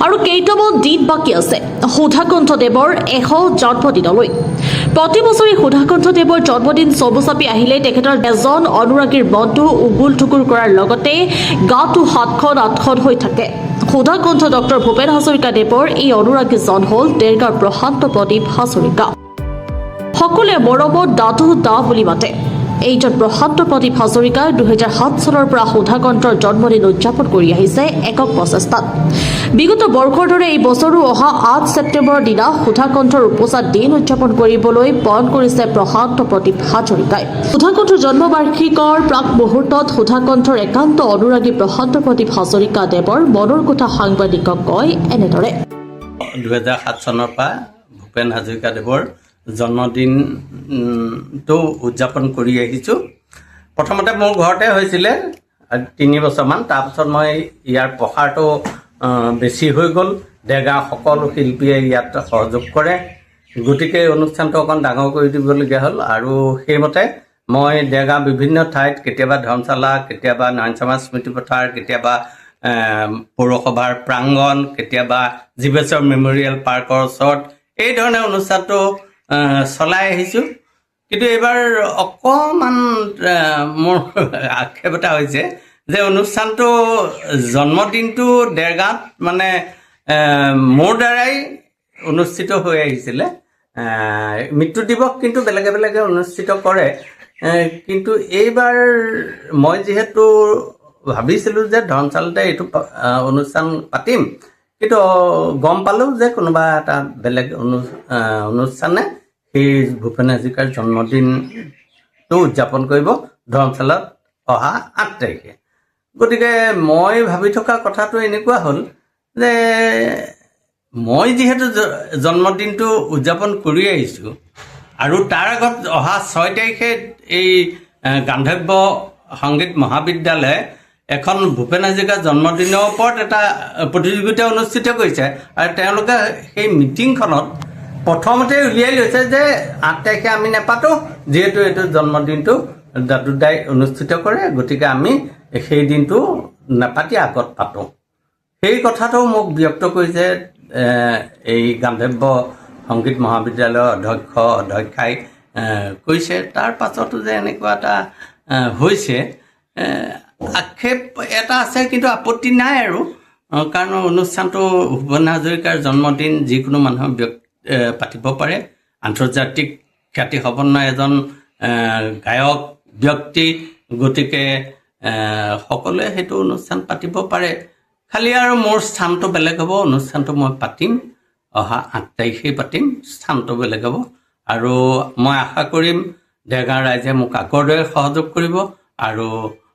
আৰু কেইটামান দিন বাকী আছে সুধাকণ্ঠদেৱৰ 100 জন্মদিনলৈ। প্ৰতি বছৰে সুধাকণ্ঠদেৱৰ জন্মদিন চমু চাপি আহিলে তেখেতৰ এজন অনুৰাগীৰ মনটো উগুল ঠুগুল কৰাৰ লগতে গাটো 7খন-8খন হৈ থাকে। সুধাকণ্ঠ ডক্টৰ ভূপেন হাজৰিকাদেৱৰ এই অনুৰাগীজন হ'ল দেৰগাঁৱৰ প্ৰশান্ত প্ৰদীপ হাজৰিকা। সকলোৱে মৰমত দাদু দা বুলি মাতে। এইজন প্ৰশান্ত প্ৰদীপ হাজৰিকাই 2007 চনৰ পৰা সুধাকণ্ঠৰ জন্মদিন উদযাপন কৰি আহিছে একক প্ৰচেষ্টাত। বিগত বৰ্ষৰ দৰে এই বছৰো অহা 8 ছেপ্টেম্বৰৰ দিনা সুধাকণ্ঠৰ উপচাত দিন উদযাপন কৰিবলৈ পণ কৰিছে প্ৰশান্ত প্ৰদীপ হাজৰিকাই। সুধাকণ্ঠৰ জন্মবাৰ্ষিকৰ প্ৰাক মুহূৰ্তত সুধাকণ্ঠৰ একান্ত অনুৰাগী প্ৰশান্ত প্ৰদীপ হাজৰিকা দেৱৰ মনৰ কথা সাংবাদিকক কয় এনেদৰে। 2007 চনৰ পৰা ভূপেন হাজৰিকাদেৱৰ জন্মদিনটো উদযাপন কৰি আহিছোঁ। প্ৰথমতে মোৰ ঘৰতে হৈছিলে 3 বছৰমান, তাৰপিছত মই ইয়াৰ প্ৰসাৰটো বেছি হৈ গ'ল। দেৰগাঁৱৰ সকলো শিল্পীয়ে ইয়াত সহযোগ কৰে, গতিকে অনুষ্ঠানটো অকণ ডাঙৰ কৰি দিবলগীয়া হ'ল। আৰু সেইমতে মই দেৰগাঁৱৰ বিভিন্ন ঠাইত, কেতিয়াবা ধৰ্মশালা, কেতিয়াবা নয়ন শৰ্মা স্মৃতি পথাৰ, কেতিয়াবা পৌৰসভাৰ প্ৰাংগণ, কেতিয়াবা জীৱেশ্বৰ মেমৰিয়েল পাৰ্কৰ ওচৰত এই ধৰণে অনুষ্ঠানটো চলাই আহিছোঁ। কিন্তু এইবাৰ অকণমান মোৰ আক্ষেপ এটা হৈছে যে অনুষ্ঠানটো জন্মদিনটো দেৰগাঁৱত মানে মোৰ দ্বাৰাই অনুষ্ঠিত হৈ আহিছিলে। মৃত্যু দিৱস কিন্তু বেলেগে বেলেগে অনুষ্ঠিত কৰে, কিন্তু এইবাৰ মই যিহেতু ভাবিছিলোঁ যে ধৰ্মশালাতে এইটো অনুষ্ঠান পাতিম, কিন্তু গম পালোঁ যে কোনোবা এটা বেলেগ অনুষ্ঠানে সেই ভূপেন হাজৰিকাৰ জন্মদিনটো উদযাপন কৰিব ধৰ্মশালাত অহা 8 তাৰিখে। গতিকে মই ভাবি থকা কথাটো এনেকুৱা হ'ল যে মই যিহেতু জন্মদিনটো উদযাপন কৰি আহিছোঁ আৰু তাৰ আগত অহা 6 তাৰিখে এই গান্ধৰ্ব সংগীত মহাবিদ্যালয়ে এখন ভূপেন হাজৰিকাৰ জন্মদিনৰ ওপৰত এটা প্ৰতিযোগিতা অনুষ্ঠিত কৰিছে, আৰু তেওঁলোকে সেই মিটিংখনত প্ৰথমতে উলিয়াই লৈছে যে 8 তাৰিখে আমি নেপাতোঁ, যিহেতু এইটো জন্মদিনটো দাদুদাই অনুষ্ঠিত কৰে, গতিকে আমি সেই দিনটো নেপাতি আগত পাতোঁ। সেই কথাটো মোক ব্যক্ত কৰিছে এই গান্ধৰ্ব সংগীত মহাবিদ্যালয়ৰ অধ্যক্ষাই কৈছে। তাৰ পাছতো যে এনেকুৱা এটা হৈছে, আক্ষেপ এটা আছে, কিন্তু আপত্তি নাই আৰু, কাৰণ অনুষ্ঠানটো ভূপেন হাজৰিকাৰ জন্মদিন যিকোনো মানুহৰ পাতিব পাৰে। আন্তৰ্জাতিক খ্যাতিসম্পন্ন এজন গায়ক ব্যক্তি, গতিকে সকলোৱে সেইটো অনুষ্ঠান পাতিব পাৰে। খালি আৰু মোৰ স্থানটো বেলেগ হ'ব। অনুষ্ঠানটো মই পাতিম অহা 8 তাৰিখেই পাতিম, স্থানটো বেলেগ হ'ব। আৰু মই আশা কৰিম দেৰগাঁৱৰ ৰাইজে মোক আগৰ দৰে সহযোগ কৰিব আৰু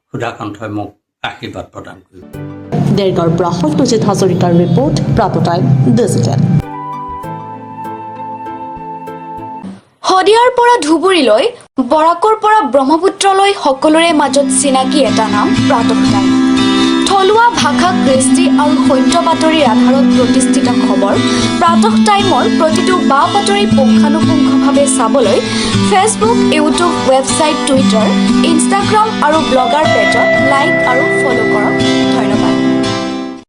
সুধাকণ্ঠই মোক আশীৰ্বাদ প্ৰদান কৰিব। দেৰগাঁৱৰ পৰা সত্যজিৎ হাজৰিকাৰ ৰিপৰ্ট, প্ৰাপ্ত টাইম ডিজিটেল। শদিয়াৰ পৰা ধুবুৰীলৈ, বৰাকৰ পৰা ব্ৰহ্মপুত্ৰলৈ সকলোৰে মাজত চিনাকি এটা নাম প্ৰাতঃ টাইম। থলুৱা ভাষা, কৃষ্টি আৰু সত্য বাতৰিৰ আধাৰত প্ৰতিষ্ঠিত খবৰ প্ৰাতঃ টাইমৰ প্ৰতিটো বা বাতৰি পুংখানুপুংখভাৱে চাবলৈ Facebook, YouTube, website, Twitter, Instagram আৰু ব্লগাৰ পেজত লাইক আৰু ফ'ল' কৰক। ধন্যবাদ।